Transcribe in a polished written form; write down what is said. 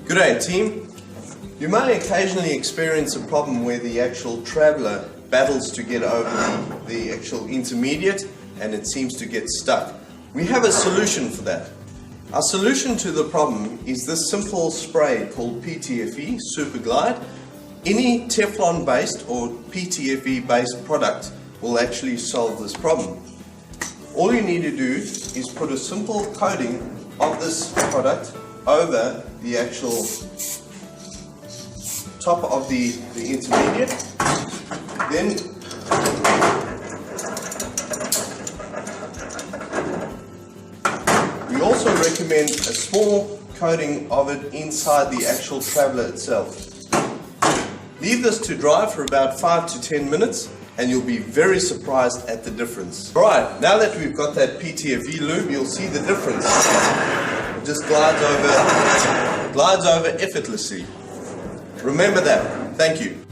G'day team. You may occasionally experience a problem where the actual traveller battles to get over the actual intermediate and it seems to get stuck. We have a solution for that. Our solution to the problem is this simple spray called PTFE, Super Glide. Any Teflon based or PTFE based product will actually solve this problem. All you need to do is put a simple coating of this product over the actual top of the intermediate. Then we also recommend a small coating of it inside the actual traveller itself. Leave this to dry for about 5 to 10 minutes and you'll be very surprised at the difference. Alright, now that we've got that PTFE lube, you'll see the difference. It just glides over effortlessly. Remember that. Thank you.